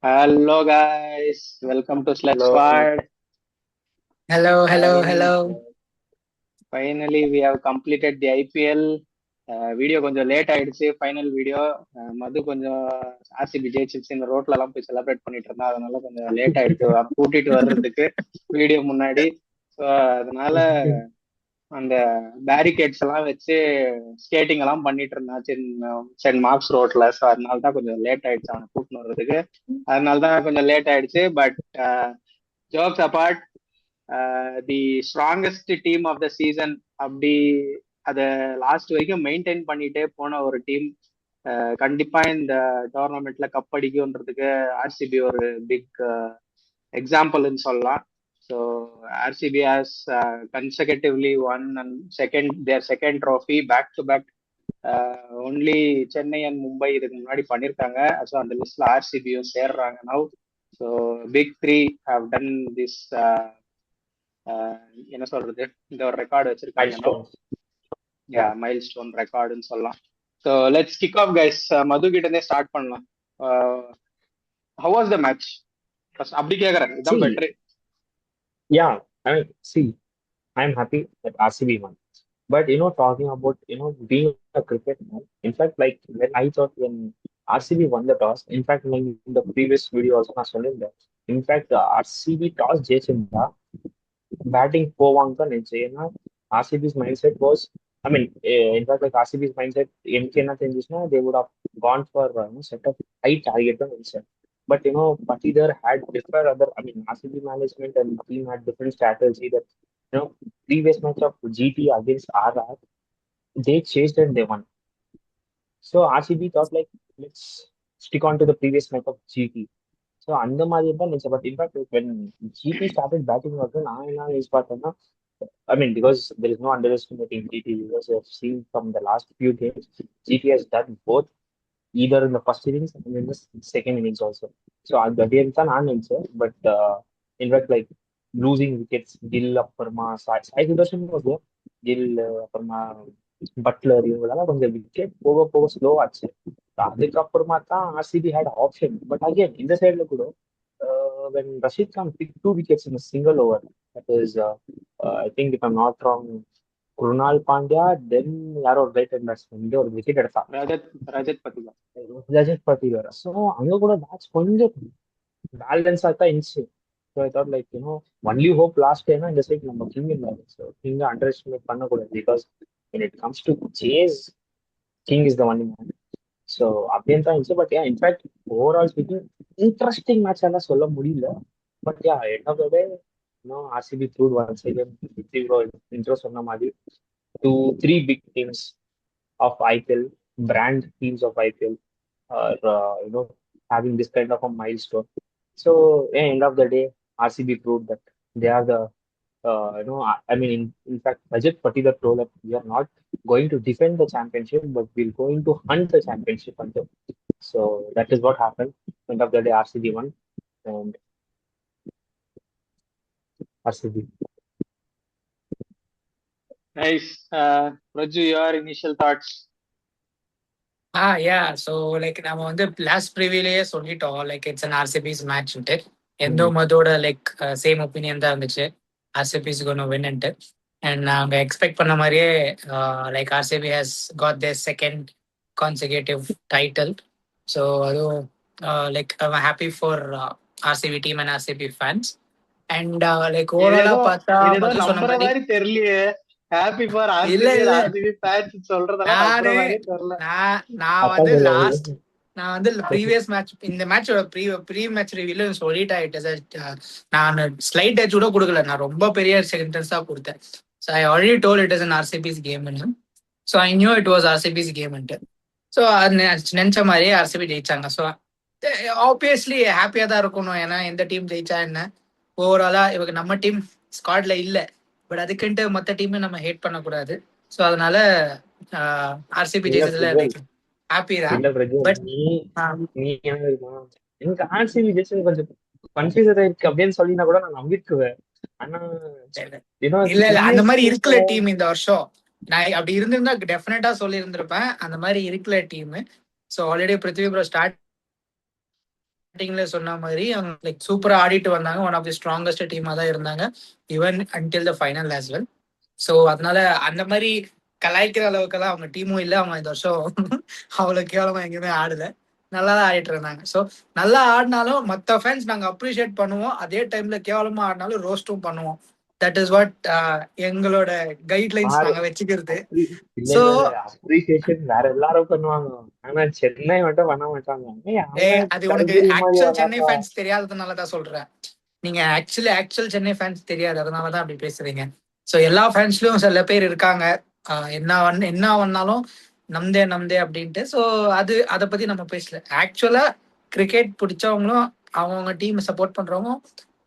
Hello guys, welcome to Sled Hello. Squad. Hello, hello, Fine, hello. finally we have completed the IPL. Video கொஞ்சம் late ஆயிடுச்சு final video. மது கொஞ்சம் RCB ஜெயிச்சிருச்சு இந்த ரோட்ல எல்லாம் போய் celebrate பண்ணிட்டு இருந்தா, அதனால கொஞ்சம் லேட் ஆயிடுச்சு கூட்டிட்டு வர்றதுக்கு வீடியோ முன்னாடி. ஸோ அதனால அந்த பேரிகேட்ஸ் எல்லாம் வச்சு ஸ்கேட்டிங் எல்லாம் பண்ணிட்டு இருந்தான் சென்ட் மார்க்ஸ் ரோட்ல. ஸோ அதனால தான் கொஞ்சம் லேட் ஆயிடுச்சு அவனை கூட்டின்னு வர்றதுக்கு. அதனால தான் கொஞ்சம் லேட் ஆயிடுச்சு. But jokes apart, the strongest team of the season அப்படி அதை லாஸ்ட் வரைக்கும் மெயின்டைன் பண்ணிட்டே போன ஒரு டீம் கண்டிப்பா இந்த டோர்னமெண்ட்ல கப் அடிக்கும்ன்றதுக்கு ஆர்சிபி ஒரு பிக் எக்ஸாம்பிள்னு சொல்லலாம். So RCB has consecutively won and their second trophy back to back. Only Chennai and Mumbai இதுக்கு முன்னாடி பண்ணியிருக்காங்க. ஸோ அந்த லிஸ்ட்ல ஆர்சிபியும் சேர்றாங்க now. So big three have done this, என்ன சொல்றது, இந்த ஒரு ரெக்கார்டு வச்சிருக்காங்க now. Milestone. Yeah, milestone ரெக்கார்டுன்னு சொல்லலாம். So let's kick off guys. Madhu கிட்ட இருந்தே ஸ்டார்ட் பண்ணலாம். How was the match? அப்படி கேக்குறேன், இதுதான் See, better. yeah, see, I'm happy that RCB won. But talking about being a cricket man. In fact, like when I thought when RCB won the toss. In fact, in the previous video also நான் சொல்லியிருந்தேன். In fact, RCB toss ஜெயிச்சிருந்தா batting போவாங்க நினைச்சேன். ஏன்னா RCB's mindset was, in fact, like RCB's mindset எனக்கு என்ன தெரிஞ்சுச்சுன்னா they would have gone for set of high target தான் நினைச்சேன். But Patidar had different other, RCB management and team had different strategy that previous match of GT against RR, they chased and they won. So RCB thought like, let's stick on to the previous match of GT. So அந்த மாதிரி தான் நினைச்சேன். But in fact, when GT started batting also, நான் என்ன எதிர்பார்த்தேன்னா, because there is no underestimating GT, because I've seen from the last few games, GT has done both, either in the first innings and in the second innings also. So அந்த game தான் நான் நினைச்சேன். But in fact, like losing wickets, Gill அப்புறமா Sai Sudharsan was there. Gill அப்புறமா Buttler இவங்களால கொஞ்சம் wicket போக போக ஸ்லோ ஆச்சு. அதுக்கப்புறமா தான் RCB had option. But again இந்த சைட்ல கூட when Rashid Khan picked 2 wickets in a single over, that is, I think if I'm not wrong, Krunal Pandya, தென் யாரோ ஒரு ரைட் ஹேண்ட் பேட்ஸ்மேன் வந்து ஒரு விக்கெட் எடுத்தான், ரஜத் பத்திலா. ரஜத் பட்டிதார். ஸோ அங்க கூட மேட்ச் கொஞ்சம் பேலன்ஸா தான் இருந்துச்சு. So I thought like only hope last டைம்னா இந்த சைட் நம்ம கிங் இருந்தாரு. ஸோ கிங் அண்டர் எஸ்டிமேட் பண்ணக்கூடாது. Because when it comes to chase, king is the only man. So அப்படின்னு தான் இருந்துச்சு. But in fact overall speaking interesting match எல்லாம் சொல்ல முடியல. But end of the day RCB proved once again, intro சொன்ன மாதிரி, 2-3 big teams of IPL, brand teams of IPL, are having this kind of a milestone. So end of the day, RCB proved that they are the in fact, Rajat Patidar told that we are not going to defend the championship, but we're going to hunt the championship until. So that is what happened. End of the day, RCB won, and RCB. Nice. Raju, your initial thoughts? Yeah. So நம்ம வந்து last ப்ரிவியூலயே சொல்லிட்டோம், it's an RCB's மேட்ச்ன்ட்டு. எந்த மதோட same opinion தான் இருந்துச்சு, RCB's gonna வின்ன்ட்டு. And நாங்க expect பண்ண மாதிரியே RCB has got their second consecutive title. So அதுவும் I'm happy for RCB team and RCB fans. And ஓவராலா பார்த்தா மது சொன்ன நம்புற மாதிரி மாதிரி தெரியலையே. ஹாப்பி ஃபார் இல்ல ஆர்சிபி இல்ல ஆர்சிபி ஃபேன்ஸ் சொல்றதெல்லாம் நம்புற நானு மாதிரி தெரியல. நான் வந்து ப்ரீவியஸ் மேட்ச், இந்த மேட்சோட ப்ரீ மேட்ச் ரிவ்யூல சொல்லிட்டேன். நான் ஸ்லைட் டச் கூட கொடுக்கல, நான் ரொம்ப பெரிய சென்டென்ஸ் தான் கொடுத்தேன். So I already told it is an RCB's கேம்னு. So I knew it was RCB's கேம்ன்ட்டு. ஸோ அது நினைச்ச மாதிரியே ஆர்சிபி ஜெயிச்சாங்க. ஸோ ஆப்வியஸ்லி ஹாப்பியா தான் இருக்கணும், ஏன்னா எந்த டீம் ஜெயிச்சா என்ன. ஓவராலா இவங்க நம்ம டீம் ஸ்குவாட்ல இல்ல, பட் அதுக்குன்ட்டு மற்ற டீமை நம்ம ஹேட் பண்ணக்கூடாது. ஸோ அதனால ஆர்சிபி ஜெயிச்சதுல ஹாப்பி தான். இல்ல பிரஜு, பட் நீ என்ன தெரியுமா, எனக்கு ஆர்சிபி ஜெயிச்சது கொஞ்சம் கன்ஃபியூஸ் இருக்கு அப்படின்னு சொல்லினா கூட நான் நம்பிக்குவேன். ஆனா இல்ல அந்த மாதிரி இருக்குல்ல டீம் இந்த வருஷம். நான் அப்படி இருந்திருந்தா டெஃபினட்டா சொல்லி இருந்திருப்பேன், அந்த மாதிரி இருக்குல்ல team. So already Prithvi bro start ஸ்டார்டிங்ல சொன்ன மாதிரி அவங்க லைக் சூப்பரா ஆடிட்டு வந்தாங்க. ஒன் ஆஃப் தி ஸ்ட்ராங்கஸ்ட் டீமா தான் இருந்தாங்க even until the final as well. So அதனால அந்த மாதிரி கலாய்க்கிற அளவுக்கெல்லாம் அவங்க டீமும் இல்லை. அவங்க இந்த வருஷம் அவ்வளோ கேவலமா எங்கேயுமே ஆடல, நல்லா தான் ஆடிட்டு இருந்தாங்க. ஸோ நல்லா ஆடினாலும் மற்ற ஃபேன்ஸ் நாங்கள் அப்ரிஷியேட் பண்ணுவோம், அதே டைம்ல கேவலமா ஆடினாலும் ரோஸ்டும் பண்ணுவோம். தட் இஸ் வாட் எங்களோட கைட்லைன்ஸ் நாங்கள் வச்சுக்கிறது. ஸோ அப்ரிசியேஷன் வேற எல்லாரும் பண்ணுவாங்க, ஆனா சென்னை மட்டும் பண்ண மாட்டாங்க. அது உனக்கு ஆக்சுவல் சென்னை ஃபேன்ஸ் தெரியாததுனால தான் சொல்றேன். நீங்க ஆக்சுவல் சென்னை ஃபேன்ஸ் தெரியாது, அதனாலதான் அப்படி பேசுறீங்க. ஸோ எல்லா ஃபேன்ஸ்லயும் சில பேர் இருக்காங்க என்ன பண்ணாலும் நம்தே அப்படின்ட்டு. ஸோ அதை பத்தி நம்ம பேசல. ஆக்சுவலா கிரிக்கெட் பிடிச்சவங்களும் அவங்கவுங்க டீம் சப்போர்ட் பண்றவங்க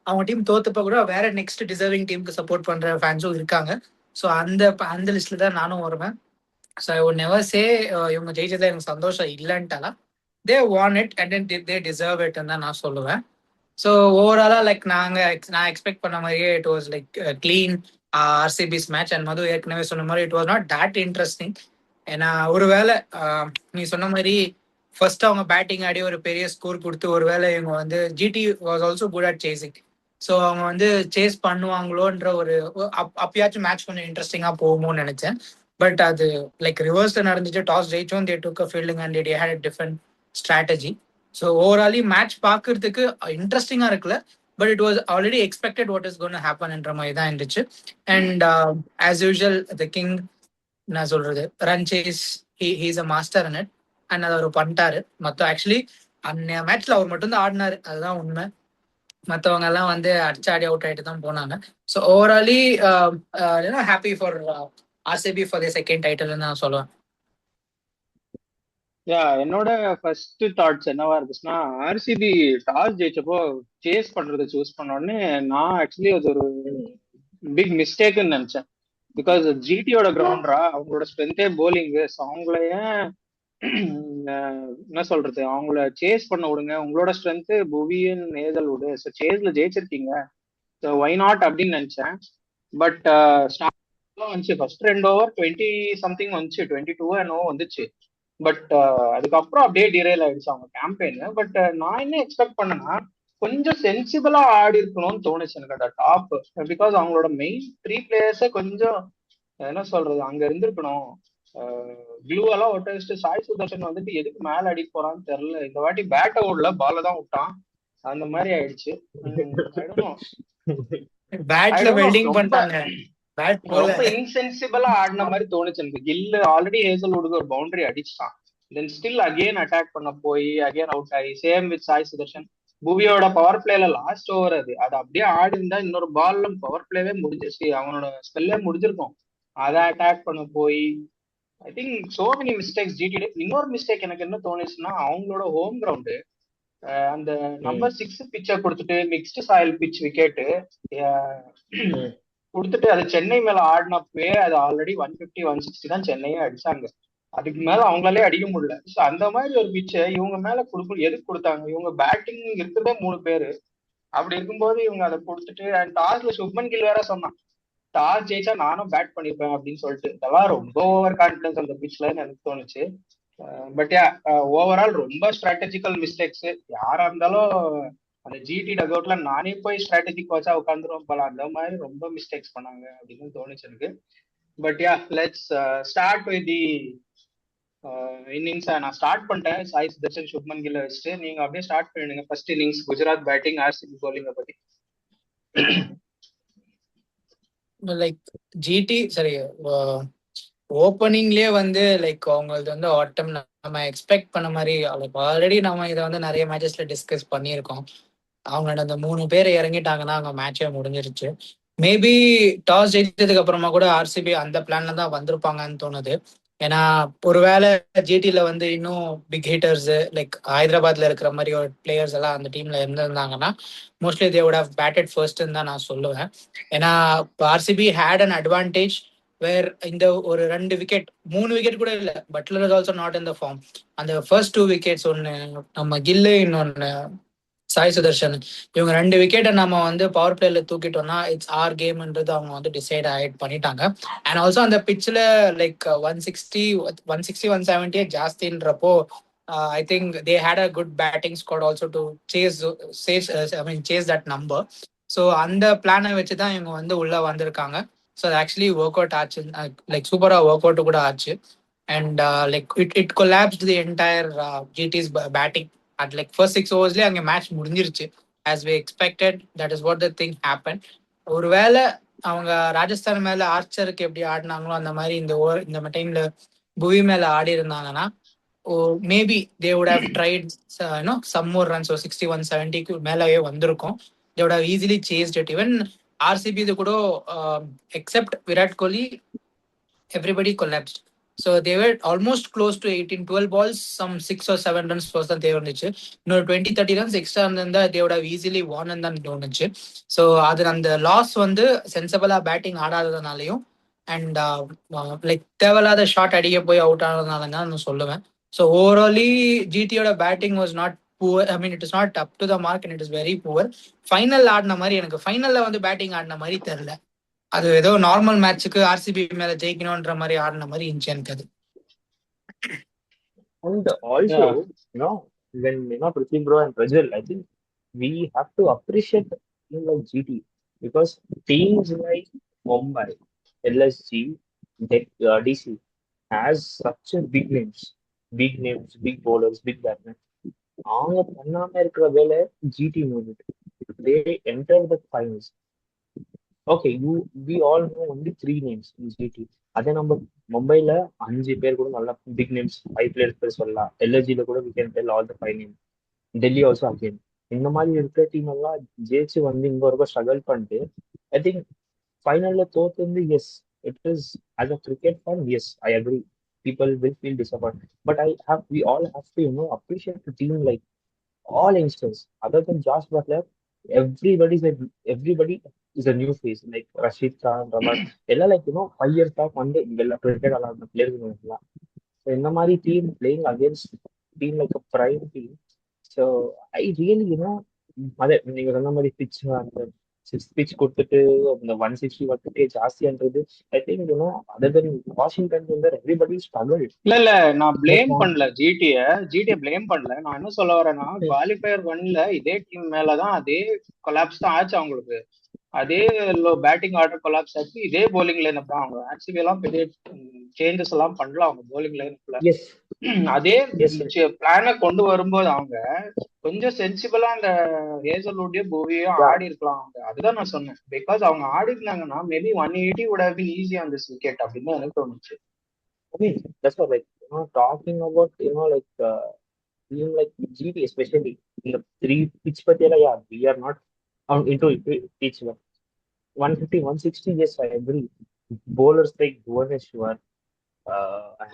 அவங்க டீம் தோத்துப்ப கூட வேற நெக்ஸ்ட் டிசர்விங் டீமுக்கு சப்போர்ட் பண்ற ஃபேன்ஸும் இருக்காங்க. ஸோ அந்த லிஸ்ட்ல தான் நானும் வருவேன். So I would never say இவங்க ஜெயிச்சதுல எனக்கு சந்தோஷம் இல்லைன்ட்டாலாம். They won it and they deserve it தான் நான் சொல்லுவேன். ஸோ ஓவராலா லைக் நான் எக்ஸ்பெக்ட் பண்ண மாதிரியே it was like clean RCB's match. And Madhu ஏற்கனவே சொன்ன மாதிரி it was not that interesting. ஏன்னா ஒருவேளை நீ சொன்ன மாதிரி ஃபர்ஸ்ட் அவங்க பேட்டிங் ஆடி ஒரு பெரிய ஸ்கோர் கொடுத்து ஒருவேளை இவங்க வந்து GT was also good at chasing. So அவங்க வந்து சேஸ் பண்ணுவாங்களோன்ற ஒரு அப்பயாச்சும் மேட்ச் கொஞ்சம் இன்ட்ரெஸ்டிங்கா போகுமோன்னு நினைச்சேன். பட் அது லைக் ரிவர்ஸ்ல நடந்துச்சு. டாஸ் ஜெயிச்சோம், they took fielding and they had a different strategy. So overall match பார்க்கறதுக்கு இன்ட்ரெஸ்டிங்கா இருக்குல்ல, but it was already expected what is gonna ஹேப்பன்ன்ற மாதிரி தான் இருந்துச்சு. And as usual the king நான் சொல்றது run chase he's a master in it. And அதை அவர் பண்ணிட்டாரு. ஆக்சுவலி அந்த மேட்ச்ல அவர் மட்டும் தான் ஆடினாரு, அதுதான் உண்மை. மற்றவங்க எல்லாம் வந்து அடிச்சாடி அவுட் ஆயிட்டு தான் போனாங்க. So overall happy for RCB for the second title நான் சொல்லுவேன். என்னோட ஃபர்ஸ்ட் தாட்ஸ் என்னவா இருந்துச்சுன்னா, ஆர்சிபி டாஸ் ஜெயிச்சப்போ சேஸ் பண்றதை சூஸ் பண்ண உடனே நான் ஆக்சுவலி அது ஒரு பிக் மிஸ்டேக்னு நினைச்சேன். பிகாஸ் ஜிடியோட கிரவுண்டரா, அவங்களோட ஸ்ட்ரென்த்தே போலிங்கு. ஸோ அவங்கள ஏன் என்ன சொல்றது, அவங்கள சேஸ் பண்ண விடுங்க, உங்களோட ஸ்ட்ரென்த் புவியன் நேதல் விடு. ஸோ சேஸ்ல ஜெயிச்சிருக்கீங்க, ஸோ ஒய் நாட் அப்படின்னு நினைச்சேன். பட் வந்துச்சு ஃபர்ஸ்ட் 2 ஓவர் 20 சம்திங் வந்துச்சு, 22 என்னவோ வந்துச்சு. பட் அதுக்கப்புறம் அப்படியே டிரைல் ஆயிடுச்சு அவங்க கேம்பெயின். பட் நான் என்ன எக்ஸ்பெக்ட் பண்ணேன்னா, கொஞ்சம் சென்சிபிளா ஆடி இருக்கணும்னு தோணுச்சு எனக்கு அந்த டாப். பிகாஸ் அவங்களோட மெயின் 3 பிளேயர்ஸே கொஞ்சம் என்ன சொல்றது அங்க இருந்திருக்கணும். க்ளூ எல்லாம் ஒட்ட வச்சுட்டு சாய் சுதர்ஷன் வந்துட்டு எதுக்கு மேல அடிக்க போறான்னு தெரியல. இந்த வாட்டி பேட்டை ஓடல, பால தான் விட்டான். அந்த மாதிரி ஆயிடுச்சு. ரொம்ப இன்சென்சிபிளா ஆடின மாதிரி தோணுச்சு எனக்கு. கில் ஆல்ரெடி ஹேசல்வுட்க்கு ஒரு பவுண்டரி அடிச்சுட்டான், தென் ஸ்டில் அகெயின் அட்டாக் பண்ண போய் அகெயின் அவுட் ஆகி. Same with Sai Sudharsan. புவியோட பவர் பிளேல லாஸ்ட் ஓவர் அது அப்படியே ஆடி இருந்தா இன்னொரு பால்ல பவர் பிளேவே முடிஞ்சிருச்சு, அவனோட ஸ்பெல்லே முடிஞ்சிருக்கும். அதை அட்டாக் பண்ண போய் I think so many mistakes GT. இன்னொரு மிஸ்டேக் எனக்கு என்ன தோணுச்சுன்னா, அவங்களோட ஹோம் கிரவுண்டு அந்த நம்பர் 6 பிச்சை கொடுத்துட்டு மிக்ஸ்டு சாயில் பிச் விக்கெட்டு கொடுத்துட்டு அது சென்னை மேல ஆடினப்பவே அது ஆல்ரெடி 150 160 தான் சென்னையே அடிச்சாங்க. அதுக்கு மேல அவங்களாலே அடிக்க முடியல. ஸோ அந்த மாதிரி ஒரு பிச்சை இவங்க மேல கொடுக்கணும். எதுக்கு கொடுத்தாங்க? இவங்க பேட்டிங் இருக்கிறதே 3 பேரு. அப்படி இருக்கும்போது இவங்க அதை கொடுத்துட்டு, அண்ட் டாஸ்ல சுப்மன் கில் வேற சொன்னான், டாஸ் ஜெயிச்சா நானும் பேட் பண்ணிருப்பேன் அப்படின்னு சொல்லிட்டு. இதெல்லாம் ரொம்ப ஓவர் கான்பிடன்ஸ் அந்த பிச்ல எனக்கு தோணுச்சு. பட் ஓவரால் ரொம்ப ஸ்ட்ராட்டஜிக்கல் மிஸ்டேக்ஸ். யாரா இருந்தாலும் அந்த ஜிடி டக் அவுட்ல நானே போய் ஸ்ட்ராட்டஜிக் கோச்சா உட்காந்துருவோம் போல, அந்த மாதிரி ரொம்ப மிஸ்டேக்ஸ் பண்ணாங்க அப்படின்னு தோணுச்சு எனக்கு. But let's start with the innings. நான் ஸ்டார்ட் பண்ணிட்டேன் சாய் சுதர்ஷன் சுப்மன் கில்ல வச்சுட்டு. நீங்க அப்படியே ஸ்டார்ட் பண்ணிடுங்க first innings, Gujarat batting, RCB பவுலிங்க பத்தி. லைக் ஜிடி சரி ஓப்பனிங்லயே வந்து லைக் அவங்களது வந்து ஆட்டம் நம்ம எக்ஸ்பெக்ட் பண்ண மாதிரி ஆல்ரெடி நம்ம இதை வந்து நிறைய மேட்சஸ்ல டிஸ்கஸ் பண்ணியிருக்கோம். அவங்களோட அந்த 3 பேர் இறங்கிட்டாங்கன்னா அவங்க மேட்சே முடிஞ்சிருச்சு. மேபி டாஸ் ஜெயிச்சதுக்கு அப்புறமா கூட ஆர்சிபி அந்த பிளான்ல தான் வந்திருப்பாங்கன்னு தோணுது. ஏன்னா ஒருவேளை ஜிடில வந்து இன்னும் பிக் ஹிட்டர்ஸ் லைக் ஹைதராபாத்ல இருக்கிற மாதிரி ஒரு பிளேயர்ஸ் எல்லாம் அந்த டீம்ல இருந்திருந்தாங்கன்னா mostly they would have batted ஃபர்ஸ்ட்னு தான் நான் சொல்லுவேன். ஏன்னா RCB had an advantage where இந்த ஒரு 2 விக்கெட் 3 விக்கெட் கூட இல்லை, Buttler is also not in the form. அந்த ஃபர்ஸ்ட் 2 விக்கெட்ஸ் ஒன்னு நம்ம கில்லு, இன்னொன்னு சாய் சுதர்ஷன், இவங்க 2 விக்கெட்டை நம்ம வந்து பவர் பிளேல தூக்கிட்டோம்னா இட்ஸ் ஆர் கேம்ன்றது அவங்க வந்து டிசைட் ஆயிட் பண்ணிட்டாங்க. அண்ட் ஆல்சோ அந்த பிச்சில் like 160 170 ஜாஸ்தின்றப்போ I think they had a good batting squad also to chase that number. So அந்த பிளானை வச்சு தான் இவங்க வந்து உள்ள வந்திருக்காங்க. ஸோ அது ஆக்சுவலி ஒர்க் அவுட் ஆச்சு, லைக் சூப்பராக ஒர்க் அவுட் கூட ஆச்சு. And like it collapsed the entire GT's batting at like first 6 ஓவர்ஸ்லேயே அங்கே மேட்ச் முடிஞ்சிருச்சு. As we expected, that is what the thing happen. ஒருவேளை அவங்க ராஜஸ்தான் மேல ஆர்ச்சருக்கு எப்படி ஆடினாங்களோ அந்த மாதிரி இந்த டைம்ல புவி மேல ஆடி இருந்தாங்கன்னா, maybe they would have tried some more runs. 61 70க்கு மேலவே வந்திருக்கும். They would have easily chased it. Even RCB இது கூட except Virat Kohli, everybody collapsed. So they were almost close to 18-12 balls, some 6 or 7 runs first தான் தேவைச்சு. இன்னொரு 20-30 runs எக்ஸ்ட்ரா இருந்தா they would have easily won தான் தோணுச்சு. ஸோ அது அந்த லாஸ் வந்து சென்சபிளா பேட்டிங் ஆடாததுனாலையும் அண்ட் லைக் தேவையில்லாத ஷாட் அடிக்க போய் அவுட் ஆனதுனால தான் நான் சொல்லுவேன். ஸோ ஓவராலி ஜிடியோட batting was not poor. I mean it is not up to the mark and it is very poor. Final ஆடின மாதிரி எனக்கு ஃபைனல்ல வந்து பேட்டிங் ஆடின மாதிரி தெரியல. அது ஏதோ நார்மல் மேட்சுக்கு ஆர்சிபி மேல ஜெயிக்கணும்ன்ற மாதிரி ஆடின மாதிரி இருந்துச்சு எனக்கு அது. And also, when Prithvi bro and Prajal, I think we have to appreciate team like GT, because teams like Mumbai, LSG, DC has such a big names, big bowlers, big batsmen. அவங்க பண்ணாம இருக்கிற வேலை GT movement. They enter the finals. Okay, we all know only 3 names in GT. அதே நம்ம மும்பைல 5 பேர் கூட நல்லா பிக் நேம்ஸ் 5 பிளேயர்ஸ் பேர் சொல்லலாம். எல்எஸ்ஜில கூட we can tell all the 5 names. Delhi also again. இந்த மாதிரி இருக்கிற டீம் எல்லாம் ஜெயிச்சு வந்து இங்க வரைக்கும் ஸ்ட்ரகிள் பண்ணிட்டு ஐ திங்க் ஃபைனல்ல தோத்து வந்து yes it is as a cricket fan, yes I agree, people will feel disappointed, but we all have to appreciate the team like all youngsters other than Josh Butler. Everybody is a new face, like Rashid Khan, Raman, எல்லாம் like 5 years back வந்து இங்கெல்லாம் cricket விளாடுற players எல்லாம். So இந்த மாதிரி team playing against team like a prime team. So I really அதே நீங்க சொன்ன மாதிரி பிச் அந்த 6 பிச் கொடுத்துட்டு அந்த 160 வந்துட்டு ஜாஸ்தியான்றது I think other than Washington வந்து எவ்ரிபடி ஸ்ட்ரகிள். இல்ல நான் பிளேம் பண்ணல ஜிடிய பிளேம் பண்ணல. நான் என்ன சொல்ல வரேன்னா, குவாலிஃபயர் 1ல இதே டீம் மேலதான் அதே கொலாப்ஸ் தான் ஆச்சு அவங்களுக்கு. அதே பேட்டிங் ஆர்டர் கொலாப்ஸ் ஆச்சு. இதே போலிங் லைனப் தான். அவங்க ஆக்சுவலி எல்லாம் பெரிய சேஞ்சஸ் எல்லாம் பண்ணல அவங்க போலிங் லைனப்ல. அதே பிளான கொண்டு வரும்போது அவங்க கொஞ்சம் சென்சிபிளா அந்த ஹேசல்வுட்டையும் பூவியோ ஆடி இருக்கலாம் அவங்க. அதுதான் நான் சொன்னேன். பிகாஸ் அவங்க ஆடி இருந்தாங்கன்னா maybe 180 would have been easy on this wicket அப்படின்னு எனக்கு தோணுச்சு. I mean, that's what talking about like team like GT especially in the 3 pitch patela, yeah, we are not into each one. 150 160, yes, I agree. Bowlers like Bhuvaneshwar,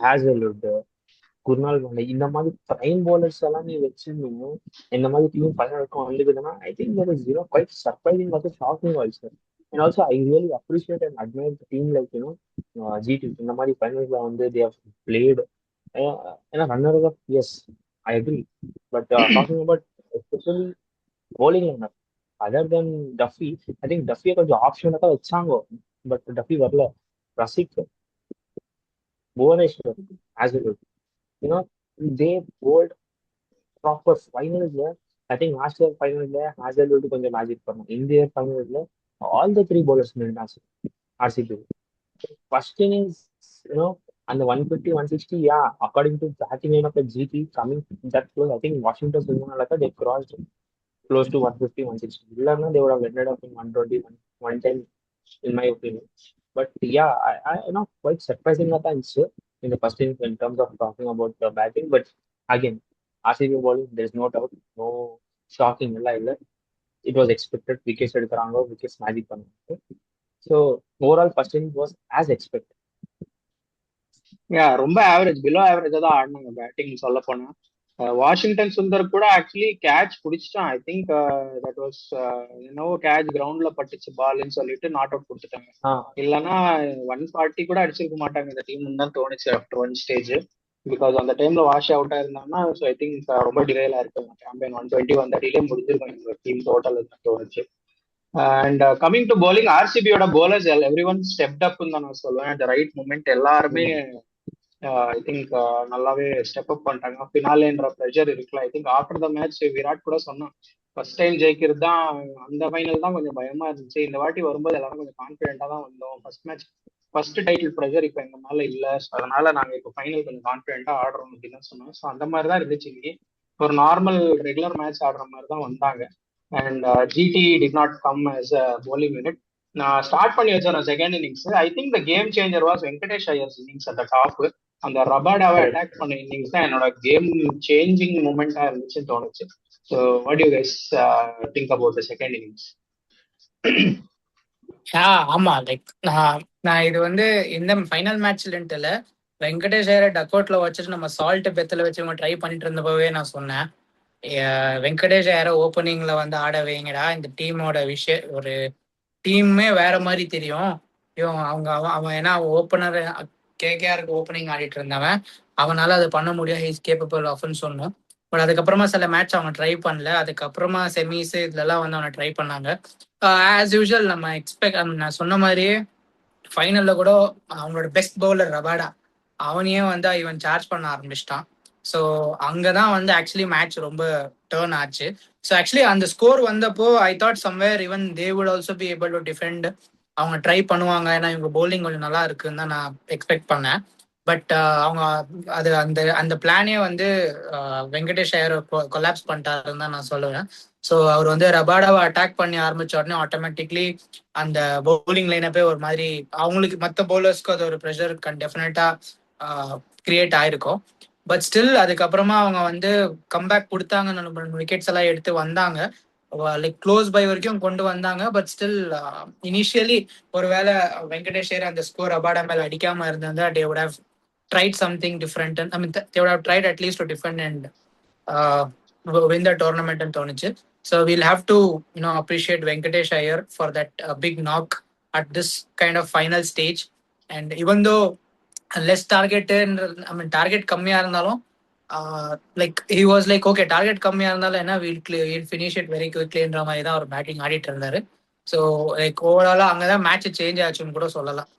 Hazlewood, Kurnal Pandey, இந்த மாதிரி prime bowlers எல்லாம் நீ வச்சிருந்தீங்க இந்த மாதிரி team பழக்கம் வந்துக்குதுன்னா I think that is quite surprising, also shocking also. And also I really appreciate and admire the team like GT. இந்த மாதிரி ஃபைனல்ஸ்ல வந்து they have played runner up, yes, I agree. But talking about especially bowling lineup, other than Duffy, I think Duffy கொஞ்சம் option தான் வச்சாங்க, but Duffy வரல. Rasikh, Bhuvneshwar, Hazlewood, they bowled proper finals. I think last year finals Hazlewood கொஞ்சம் magic பண்ணும். இந்த year finals all the 3 bowlers made RCB. First innings, and the 150 160, yeah, according to batting line of the GT coming that close, I think Washington they crossed close to 150 160. They would have ended up in 120 110 in my opinion. But yeah, I quite surprising at times in the first innings in terms of talking about the batting. But again, RCB bowling, there's no doubt, no shocking. It was expected. Wickets எடுக்கறாங்க, wickets magic பண்ணுவாங்க. So overall first innings was as expected. ரொம்ப average, below ஆவரேஜா தான் ஆடினாங்க batting சொல்ல போனா. Washington Sundar கூட actually catch பிடிச்சிட்டான். ஐ திங்க் தட் வாஸ் என்னவோ கேட்ச் கிரவுண்ட்ல பட்டுச்சு பால்னு சொல்லிட்டு நாட் அவுட் கொடுத்துட்டாங்க. இல்லைன்னா 140 கூட அடிச்சிருக்க மாட்டாங்க இந்த டீம் தான் தோணுச்சு ஆஃப்டர் 1 ஸ்டேஜ். பிகாஸ் அந்த டைம்ல வாஷ் அவுட் ஆயிருந்தாங்கன்னா ஸோ ஐ திங்க் ரொம்ப டிலேல இருக்காங்க. சாம்பியன் 120 வந்த டிலே முடிஞ்சிருக்கும் எங்க டீம் டோட்டல் தோணுச்சு. அண்ட் கமிங் டு bowling, ஆர்சிபியோட bowlers எவ்ரி ஒன் ஸ்டெப்ட் அப்னு தான் நான் சொல்லுவேன். அந்த ரைட் மூமெண்ட் எல்லாருமே ஐ திங்க் நல்லாவே ஸ்டெப் அப் பண்ணிட்டாங்க. ஃபினாலேன்ற ப்ரெஷர் இருக்குல்ல. I think after the match Virat கூட சொன்னான், ஃபர்ஸ்ட் டைம் ஜெயிக்கிறது தான், அந்த ஃபைனல் தான் கொஞ்சம் பயமா இருந்துச்சு. இந்த வாட்டி வரும்போது எல்லாரும் கொஞ்சம் கான்ஃபிடென்ட்டா தான் வந்தோம். First match first title pressure இப்போ எங்க மேல இல்ல. ஸோ அதனால நாங்க இப்போ ஃபைனல் கொஞ்சம் கான்ஃபிடென்ட்டா ஆடுறோம் அப்படின்னு தான் சொன்னோம். ஸோ அந்த மாதிரி தான் இருந்துச்சு இன்னைக்கு. ஒரு நார்மல் ரெகுலர் மேட்ச் ஆடுற மாதிரி தான் வந்தாங்க. And GT did not come as a bowling unit. நான் ஸ்டார்ட் பண்ணி வச்சேன் second innings. I think the game changer was Venkatesh Iyer's innings at the top. அந்த ரபாடாவை Correct. அட்டாக் பண்ண இன்னிங்ஸ் தான் என்னோட கேம் சேஞ்சிங் மூமெண்டா இருந்துச்சுன்னு தோணுச்சு. So what you guys think about the second innings? ஆமா, லைக் நான் இது வந்து இந்த ஃபைனல் மேட்ச்லன்ட்டு இல்ல, வெங்கடேஷ் ஐயரை டக் அவுட்ல வச்சுட்டு நம்ம சால்ட் பெத்துல வச்சு இவங்க ட்ரை பண்ணிட்டு இருந்தப்பவே நான் சொன்னேன், வெங்கடேஷ் ஐயரை ஓப்பனிங்ல வந்து ஆட வைங்கடா, இந்த டீமோட ஒரு டீமே வேற மாதிரி தெரியும். இவன் அவன் ஏன்னா ஓப்பனர் கேகேஆருக்கு ஓப்பனிங் ஆடிட்டு இருந்தவன், அவனால அதை பண்ண முடியும், ஹீஸ் கேப்பபிள் ஆஃப்னு சொன்னோம். பட் அதுக்கப்புறமா சில மேட்ச் அவன் ட்ரை பண்ணல. அதுக்கப்புறமா செமிஸ் இதுலலாம் வந்து அவனை ட்ரை பண்ணாங்க. ஆஸ் யூஷுவல் நம்ம நான் சொன்ன மாதிரியே ஃபைனல்ல கூட அவங்களோட பெஸ்ட் பவுலர் ரபாடா அவனையே வந்து இவன் சார்ஜ் பண்ண ஆரம்பிச்சிட்டான். ஸோ அங்கதான் வந்து ஆக்சுவலி மேட்ச் ரொம்ப டேர்ன் ஆச்சு. ஸோ ஆக்சுவலி அந்த ஸ்கோர் வந்தப்போ I thought somewhere even they would also be able to defend. அவங்க ட்ரை பண்ணுவாங்க, ஏன்னா இவங்க பவுலிங் கொஞ்சம் நல்லா இருக்குன்னு தான் நான் எக்ஸ்பெக்ட் பண்ணேன். பட் அவங்க அது அந்த அந்த பிளானே வந்து வெங்கடேஷ் ஐயர் கொலாப்ஸ் பண்ணிட்டாருன்னு தான் நான் சொல்லுவேன். ஸோ அவர் வந்து ரபாடாவை அட்டாக் பண்ணி ஆரம்பிச்ச உடனே ஆட்டோமேட்டிக்லி அந்த பவுலிங் லைனப்பே ஒரு மாதிரி அவங்களுக்கு மற்ற பவுலர்ஸ்க்கு அது ஒரு ப்ரெஷர் டெஃபினட்டா கிரியேட் ஆயிருக்கும். பட் ஸ்டில் அதுக்கப்புறமா அவங்க வந்து கம்பேக் கொடுத்தாங்க, விக்கெட்ஸ் எல்லாம் எடுத்து வந்தாங்க, லைக் க்ளோஸ் பை வரைக்கும் கொண்டு வந்தாங்க. பட் ஸ்டில் இனிஷியலி ஒருவேளை வெங்கடேஷ் ஐயர் அந்த ஸ்கோர் ரபாடா மேல அடிக்காம இருந்தா they would have tried something different, and I mean they would have tried at least to defend and win the tournament ன்னு தோணுச்சு. So we'll have to appreciate Venkatesh Iyer for that big knock at this kind of final stage. And even though less targeted, I mean target கம்மியா இருந்தாலும் like he was like okay, target கம்மியா இருந்தாலும் என்ன we'll finish it very quicklyன்ற மாதிரி தான் அவர் batting ஆடிட்டு இருந்தாரு. So like ஓவராலா அங்கதான் மேட்ச் சேஞ்ச் ஆச்சுன்னு கூட சொல்லலாம்.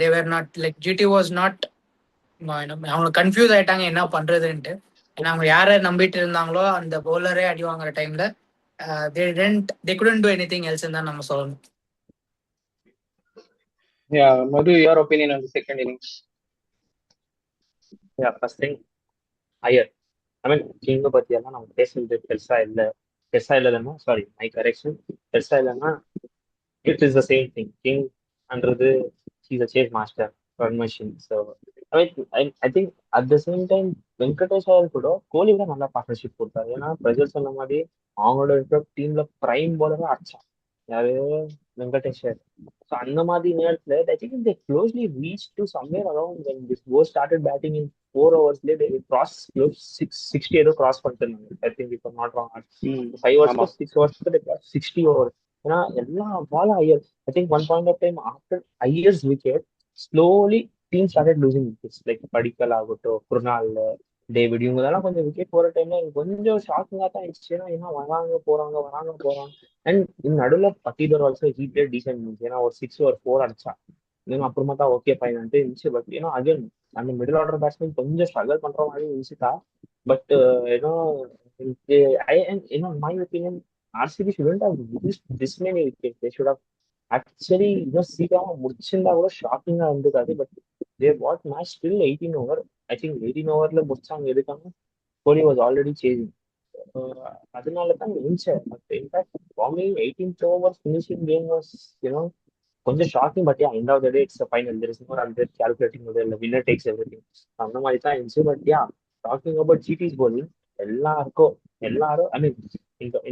they were not like GT was not, அவங்க கன்ஃபியூஸ் ஆயிட்டாங்க என்ன பண்றதுன்ட்டு. ஏன்னா அவங்க யாரை நம்பிட்டு இருந்தாங்களோ அந்த பவுலரே அடி வாங்குற டைம்ல they couldn't do anything else தான் நம்ம சொல்லணும். மது, your opinion on the second innings? First thing, Iyer, ஐ மீன் கிங்க பத்தி எல்லாம் நம்ம பேசுறது பெருசா இல்லைன்னா சாரி மை கரெக்ஷன், பெருசா இல்லைன்னா it is the same thing. கிங்ன்றது he's a chase master, run machine. So I think at the same time Venkatesh Iyer கூட கோலி விட நல்லா பார்ட்னர்ஷிப் கொடுத்தாரு. ஏன்னா பிரஜர் சொன்ன மாதிரி அவங்களோட இருக்கிற டீம்ல பிரைம் போலரா அடிச்சான் யாரு, வெங்கடேஷ் ஐயர். ஸோ அந்த மாதிரி நேரத்துல ஐ think they closely reach to somewhere around when this war started batting in 4 overs they cross close 60 ஏதோ கிராஸ் பண்ணிருந்தாங்க. ஐ திங்க் இப்போ not wrong, 5 overs 6 overs 60 over. ஏன்னா எல்லா பாலும் Iyer. I think one point of time after Iyer's wicket slowly team started losing wickets. Like Padikkal ஆகட்டும், Krunal, David, இவங்க எல்லாம் கொஞ்சம் விக்கெட் போற டைம்ல கொஞ்சம் ஷாக்கிங்கா தான் இருந்துச்சு. ஏன்னா வராங்க போறாங்க. அண்ட் இந்த நடுவில் Patidar also he played decent இருந்துச்சு. ஏன்னா ஒரு 6 ஒரு 4 அடிச்சா அப்புறமா தான் ஓகே ஃபைன் இருந்துச்சு. பட் ஏன்னா அகைன் அந்த மிடில் ஆர்டர் பேட்ஸ்மேன் கொஞ்சம் ஸ்ட்ரகிள் பண்ற மாதிரி இருந்துச்சுட்டா. பட் ஏன்னா my opinion RCB shouldn't have used this many wicket. They should have actually இன்னும் சீக்கிரமா முடிச்சிருந்தா கூட ஷாக்கிங்கா இருந்தது. But they what match still 18 over. I think 18 ஓவர்ல முடிச்சாங்க. எதுக்காக? Kohli was already chasing. அதனால தான் நினைச்சேன். But in fact forming 18th over finishing game was கொஞ்சம் shocking. But end of the day it's final. There is no under calculating இல்லை, winner takes everything. அந்த மாதிரி தான் இருந்துச்சு. But talking about GT's bowling, எல்லாரும் I mean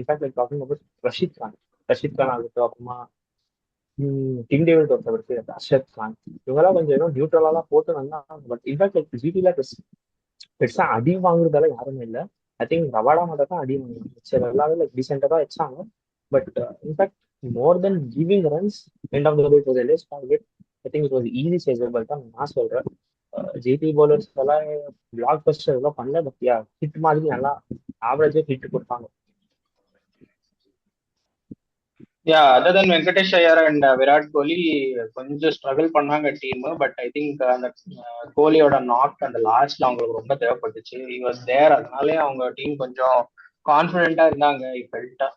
in fact like talking about Rashid Khan ஆகட்டும், அப்புறமா king David ஒருத்தவருக்கு, அர்ஷத் கான், இவங்கெல்லாம் கொஞ்சம் நியூட்ரலா போட்டு வந்தாங்க. பட் இன்ஃபேக்ட் லைக் ஜிடில பெருசா அடி வாங்குறதால யாருமே இல்லை. ஐ திங்க் ரவாடா மட்டும் தான் அடி வாங்கினாங்க. சரி, எல்லாரும் லைக் டீசெண்டா தான் வச்சாங்க. But in fact more than giving runs end of the day was less target. I think it was easy chasable தான் நான் சொல்றேன். ஜிடி பவுலர்ஸ் எல்லாம் பிளாக் பஸ்டர் எல்லாம் பண்ணல. பட் ஹிட் மாதிரி நல்லா ஆவரேஜா ஹிட் கொடுத்தாங்க. Yeah other than Venkatesh Iyer and Virat Kohli கொஞ்சம் ஸ்ட்ரகிள் பண்ணாங்க டீம். பட் ஐ திங்க் அந்த கோலியோட நாக் அந்த லாஸ்ட்ல அவங்களுக்கு ரொம்ப தேவைப்பட்டுச்சு. ஹி வாஸ் தேர், அதனாலே அவங்க டீம் கொஞ்சம் கான்ஃபிடென்ட்டா இருந்தாங்க. இப்பெல்ட்டா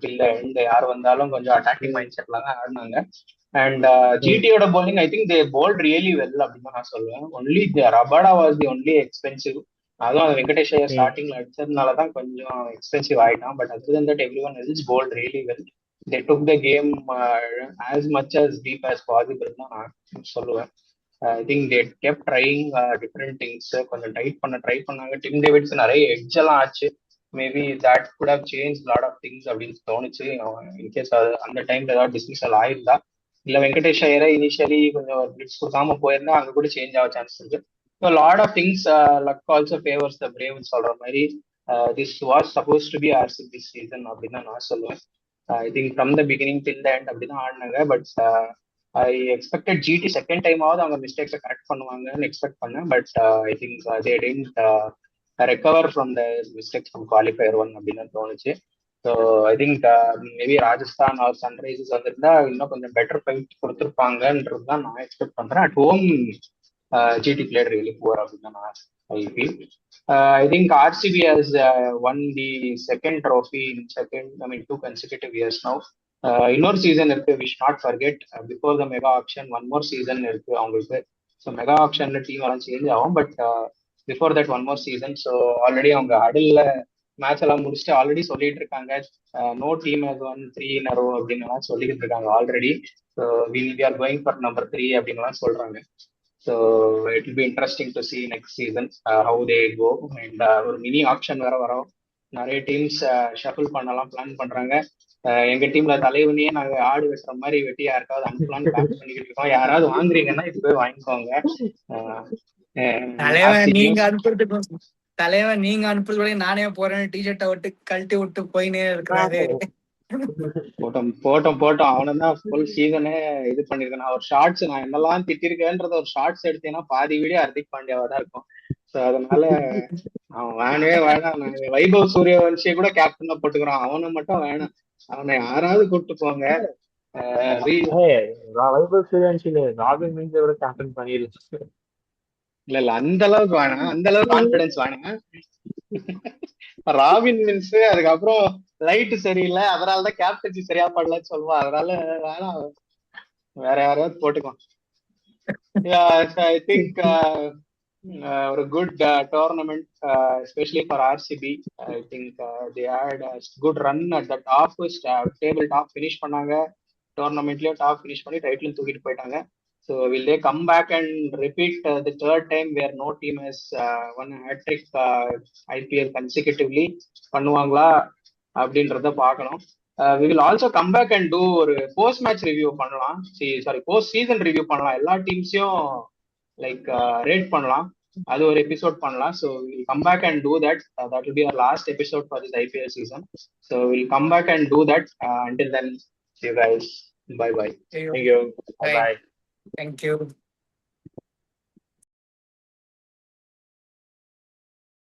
டில் எண்ட் யார் வந்தாலும் கொஞ்சம் அட்டாக்கிங் மைண்ட் செட்ல தான் ஆடினாங்க. அண்ட் ஜிடியோட bowling I think they bowled really well அப்படின்னு தான் நான் சொல்லுவேன். Only Rabada was the only expensive. அதுவும் அந்த வெங்கடேஷ் ஐயர் ஸ்டார்டிங்ல அடிச்சதுனால தான் கொஞ்சம் எக்ஸ்பென்சிவ் ஆயிட்டான். But other than that everyone else bowled really well. they took the game as much as deep as possible தான் நான் சொல்லுவேன். I think they kept trying different things. கொஞ்சம் டைட் பண்ண ட்ரை பண்ணாங்க. டிம் டேவிட்ஸ் நிறைய edge எல்லாம் ஆச்சு. Maybe that could have change lot of things அப்படின்னு தோணுச்சு. இன்கேஸ் அது அந்த டைம்ல ஏதாவது டிஸ்மிஸல் ஆயிருந்தா, இல்ல வெங்கடேஷ் ஐயரை இனிஷியலி கொஞ்சம் பிளிட்ஸ் கொடுக்காம போயிருந்தா அங்க கூட சேஞ்ச் ஆக சான்ஸ் இருக்கு. So lot of things luck also favours the பிரேவ்னு சொல்ற மாதிரி this was suppose to be RCB season அப்படின்னு தான் நான் சொல்லுவேன். I think from the beginning till the end அப்படிதான் ஆடினாங்க. But I expected GT second time ஆவது அவங்க மிஸ்டேக்ஸை கரெக்ட் பண்ணுவாங்கன்னு எக்ஸ்பெக்ட் பண்ணேன். But I think they didn't recover from the mistakes from qualifier one அப்படின்னு தோணுச்சு. So I think maybe Rajasthan or Sunrisers வந்திருந்தா இன்னும் கொஞ்சம் பெட்டர் ஃபைட் கொடுத்துருப்பாங்கன்றது தான் நான் எக்ஸ்பெக்ட் பண்றேன். At home GT played really poor அப்படின்னு தான் நான் I feel. I think RCB has won the second trophy in two consecutive years now. இன்னொரு சீசன் இருக்கு, we should not forget. Before the mega auction one more season இருக்கு அவங்களுக்கு. So mega ஆப்ஷன்ல team எல்லாம் change ஆகும். But before that one more season. So already அவங்க அடல்ல match எல்லாம் முடிச்சுட்டு ஆல்ரெடி சொல்லிட்டு இருக்காங்க no team has won 3 in a row அப்படின்னு எல்லாம் சொல்லிட்டு இருக்காங்க already. So we are going for number 3 அப்படின்னு எல்லாம் சொல்றாங்க. So it will be interesting to see next season how they go. And ஒரு மினி ஆப்ஷன் வேற வரும். நிறைய டீம்ஸ் ஷஃபிள் பண்ணலாம் பிளான் பண்றாங்க. எங்க டீம்ல தலைவனியே நாங்க ஆடு வெட்டுற மாதிரி வெட்டி யாருக்காவது அனுப்பலான்னு பிளான் பண்ணிக்கிட்டு இருக்கோம். யாராவது வாங்குறீங்கன்னா இது போய் வாங்கிக்கோங்க. தலைவன் நீங்க அனுப்புறதுக்கு தலைவன் நீங்க அனுப்புறது நானே போறேன் டிஷர்ட்டை விட்டு கழட்டி விட்டு போயினே இருக்கிறாரு. போட்டோம் அவனதான் ஃபுல் சீசனே இது பண்ணிருக்கேன். நான் ஒரு ஷார்ட்ஸ் நான் என்னெல்லாம் திட்டிருக்கேன்றத ஒரு ஷார்ட்ஸ் எடுத்தேன்னா பாதி வீடியோ ஹர்திக் பாண்டியாவா தான் இருக்கும். ஸோ அதனால அவன் வேணாம். நான் வைபவ் சூரியவன்ஷியை கூட கேப்டனா போட்டுக்கிறான். அவனை மட்டும் வேணாம். அவனை யாராவது கூப்பிட்டு போங்க. வைபவ் சூரியவன்ஷில ராபின் மீன்ஸை விட கேப்டன் பண்ணிருச்சு. இல்ல அந்த அளவுக்கு வேணாம், அந்த அளவுக்கு கான்பிடன்ஸ் வேணாம். ராபின் மீன்ஸ் அதுக்கப்புறம் லைட் சரியில்லை, அதனாலதான் கேப்டன்சி சரியா படலன்னு சொல்லுவான். அதனால வேணாம், வேற யாராவது போட்டுக்கலாம். ஐ திங்க் ஒரு good tournament especially for RCB. I think they had good run at the top table top finish பண்ணாங்க. டோர்னமெண்ட்லயும் டாப் ஃபினிஷ் பண்ணி டைட்டிலும் தூக்கிட்டு போயிட்டாங்க. So will they come back and repeat the third time where no team has won a hat-trick IPL consecutively? பண்ணுவாங்களா அப்படின்றத பார்க்கணும். We will also come back and do ஒரு post match review பண்ணலாம். Post season review பண்ணலாம். எல்லா டீம்ஸையும் like rate பண்ணலாம். அது ஒரு எபிசோட் பண்ணலாம். So we'll come back and do that. That will be our last episode for this IPL season. So we'll come back and do that. Until then, see you guys. Bye bye. Thank Thank you. Bye bye. Thank you.